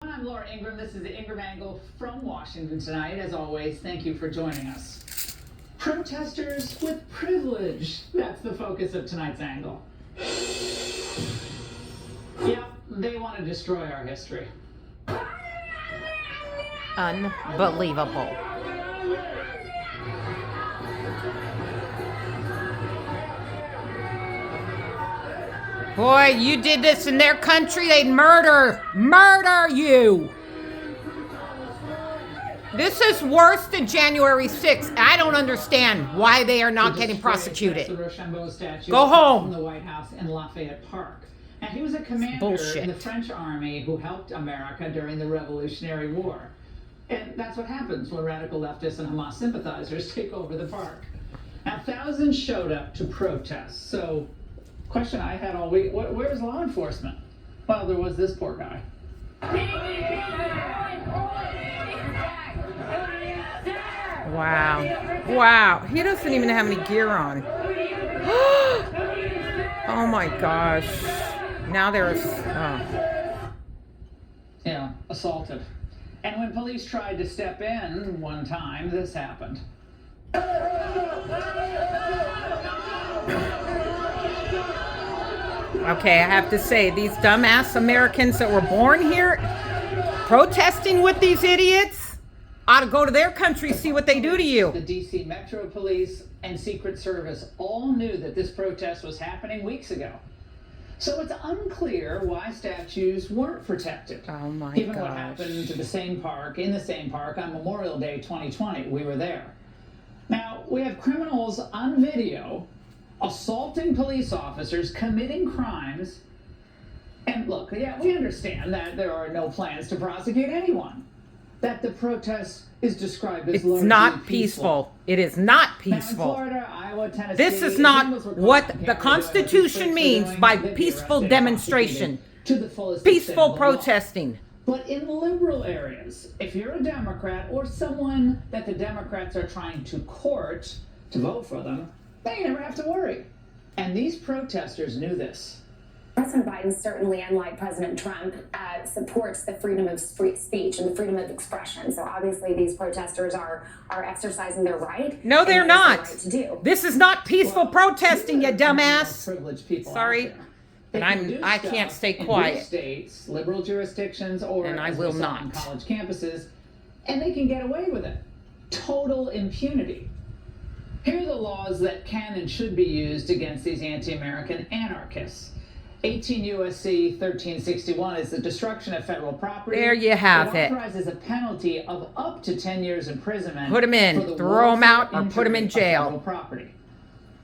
I'm Laura Ingram. This is the Ingram Angle from Washington tonight. As always, thank you for joining us. Protesters with privilege. That's the focus of tonight's angle. Yeah, they want to destroy our history. Unbelievable. Boy, you did this in their country, they'd murder you. This is worse than January 6th. I don't understand why they are not getting prosecuted. The Rochambeau statue Go home. From the White House in Lafayette Park. And he was a commander in the French army who helped America during the Revolutionary War. And that's what happens when radical leftists and Hamas sympathizers take over the park. Now, thousands showed up to protest. So, question I had all week, where's law enforcement? Well, there was this poor guy. Wow. He doesn't even have any gear on. Oh my gosh. Now there's... Yeah, assaulted. And when police tried to step in one time, this happened. Okay, I have to say, these dumbass Americans that were born here protesting with these idiots ought to go to their country, see what they do to you. The D.C. Metro Police and Secret Service all knew that this protest was happening weeks ago. So it's unclear why statues weren't protected. Oh my gosh. Given what happened to the same park, in the same park on Memorial Day 2020. We were there. Now, we have criminals on video assaulting police officers, committing crimes. And look, yeah, we understand that there are no plans to prosecute anyone. That the protest is described as it's not peaceful. It is not peaceful. Now in Florida, Iowa, Tennessee, this is not what the Constitution means by peaceful demonstration. To the fullest peaceful protesting. But in liberal areas, if you're a Democrat or someone that the Democrats are trying to court to vote for them, they never have to worry. And these protesters knew this. President Biden certainly, unlike President Trump, supports the freedom of speech and the freedom of expression. So obviously these protesters are exercising their right. No, they're not. Right to do. This is not peaceful protesting, you dumbass. Privileged people. Sorry, but I can't stay quiet. In states, liberal jurisdictions, or and I will not. On college campuses, and they can get away with it. Total impunity. Here are the laws that can and should be used against these anti-American anarchists. 18 U.S.C. 1361 is the destruction of federal property. There you have it. It authorizes a penalty of up to 10 years imprisonment. Put them in, throw them out, or put them in jail. Property.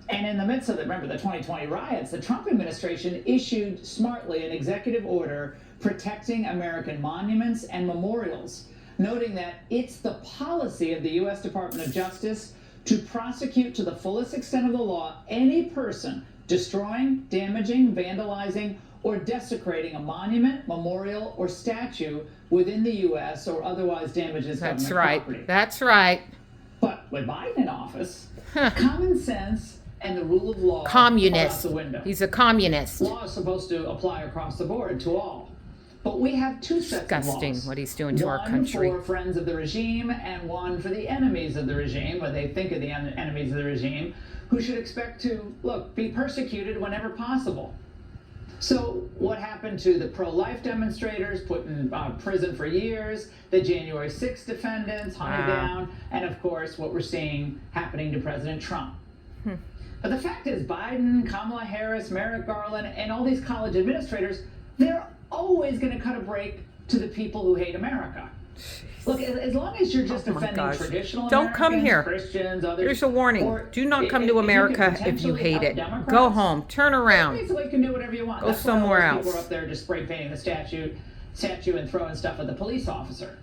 And in the midst of the 2020 riots, the Trump administration issued smartly an executive order protecting American monuments and memorials, noting that it's the policy of the U.S. Department of Justice to prosecute to the fullest extent of the law any person destroying, damaging, vandalizing, or desecrating a monument, memorial, or statue within the U.S. or otherwise damages government property. That's right. But with Biden in office, common sense and the rule of law communist. Out the window. He's a communist. Law is supposed to apply across the board to all. But we have two sets of laws. Disgusting what he's doing to our country. One for friends of the regime and one for the enemies of the regime, or they think of the enemies of the regime, who should expect to, be persecuted whenever possible. So what happened to the pro-life demonstrators put in prison for years, the January 6th defendants hunted down, and of course what we're seeing happening to President Trump. But the fact is Biden, Kamala Harris, Merrick Garland, and all these college administrators, they're always going to cut a break to the people who hate America. Look, as long as you're just defending traditional Don't come here. Christians, others, here's a warning. Do not come to America if you hate it. Go home. Turn around. Basically, you can do whatever you want. Go somewhere else. People are up there just spray painting the statue and throwing stuff at the police officer.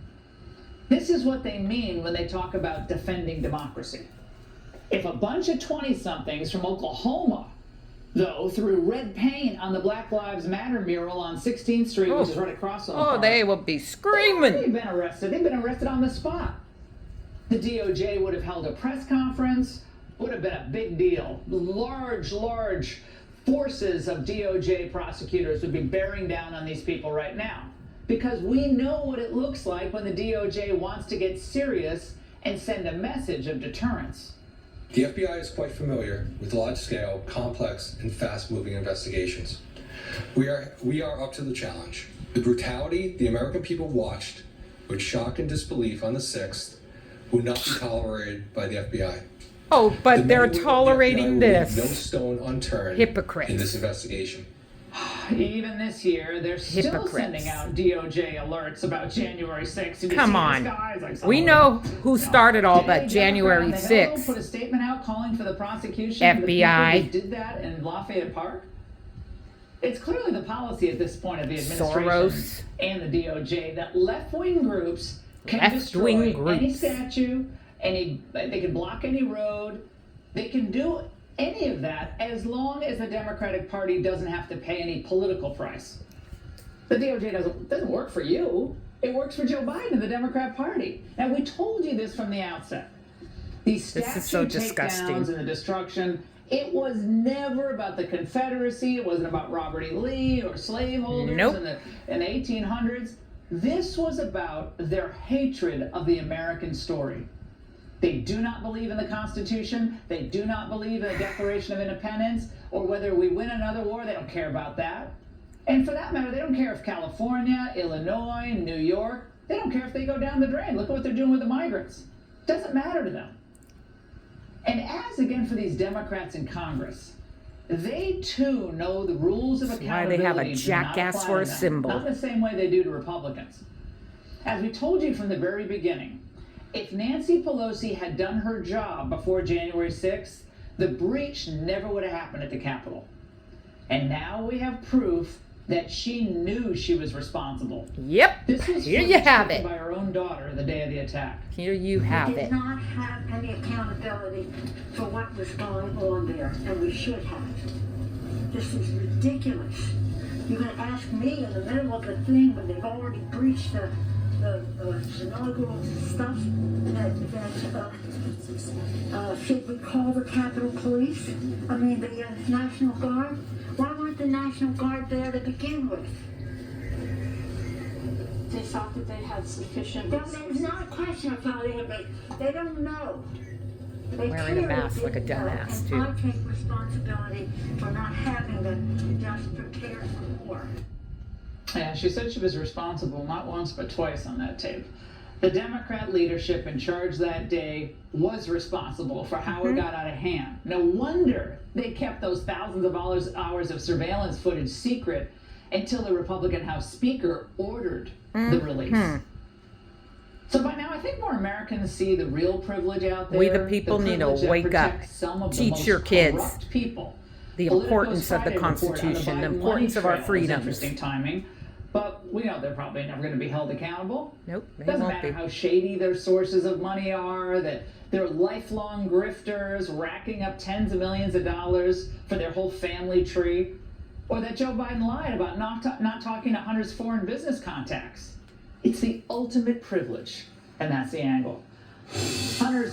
This is what they mean when they talk about defending democracy. If a bunch of 20-somethings from Oklahoma, though, threw red paint on the Black Lives Matter mural on 16th Street, which is right across the park, they will be screaming. They've been arrested. They've been arrested on the spot. The DOJ would have held a press conference, would have been a big deal. Large forces of DOJ prosecutors would be bearing down on these people right now. because we know what it looks like when the DOJ wants to get serious and send a message of deterrence. The FBI is quite familiar with large-scale, complex, and fast-moving investigations. We are up to the challenge. The brutality the American people watched with shock and disbelief on the 6th will not be tolerated by the FBI. Oh, but they're The tolerating FBI will leave no this. stone unturned Hypocrites. in this investigation. Even this year, they're still Hypocrites. sending out DOJ alerts about January 6th. Did you Come see on. this, guys? Like, We some know of them. who started all that Today, January Democrat on the Hill 6th. put a statement out calling for the prosecution for the FBI. people who did that in Lafayette Park. It's clearly the policy at this point of the administration Soros. and the DOJ that left-wing groups can Left-wing destroy any groups. statue, they can block any road, they can do any of that as long as the Democratic Party doesn't have to pay any political price. The DOJ doesn't work for you. It works for Joe Biden and the Democrat Party. Now, we told you this from the outset. These This is so statue disgusting. takedowns and the destruction, it was never about the Confederacy. It wasn't about Robert E. Lee or slaveholders Nope. in the 1800s. This was about their hatred of the American story. They do not believe in the Constitution. They do not believe in the Declaration of Independence, or whether we win another war. They don't care about that. And for that matter, they don't care if California, Illinois, New York, they don't care if they go down the drain. Look at what they're doing with the migrants. Doesn't matter to them. And as again for these Democrats in Congress, they too know the rules of That's why accountability. they have a do not jackass apply for to a them. symbol. Not the same way they do to Republicans. As we told you from the very beginning, if Nancy Pelosi had done her job before January 6th, the breach never would have happened at the Capitol. And now we have proof that she knew she was responsible. Yep. This was Here you footage have taken it. by her own daughter the day of the attack. Here you have did it. not have any accountability for what was going on there, and we should have. This is ridiculous. You're going to ask me in the middle of the thing when they've already breached the inaugural stuff should we call the Capitol Police? I mean, the National Guard? Why weren't the National Guard there to begin with? They thought that they had sufficient. It's not a question of how they don't know. They Wearing a clearly mask like a didn't know, dumbass, and too. I take responsibility for not having them just prepare for war. Yeah, she said she was responsible not once but twice on that tape. The Democrat leadership in charge that day was responsible for how it got out of hand. No wonder they kept those thousands of hours of surveillance footage secret until the Republican House Speaker ordered the release. So by now, I think more Americans see the real privilege out there. We the people need to privilege that wake up. protects some of the Teach most your kids corrupt people. the Politico's importance of the Friday report on Constitution, the Biden importance money of our trail is freedoms. Interesting timing, but we know they're probably never going to be held accountable. Nope, they Doesn't won't matter be. how shady their sources of money are, that they're lifelong grifters racking up tens of millions of dollars for their whole family tree, or that Joe Biden lied about not talking to Hunter's foreign business contacts. It's the ultimate privilege, and that's the angle. Hunter's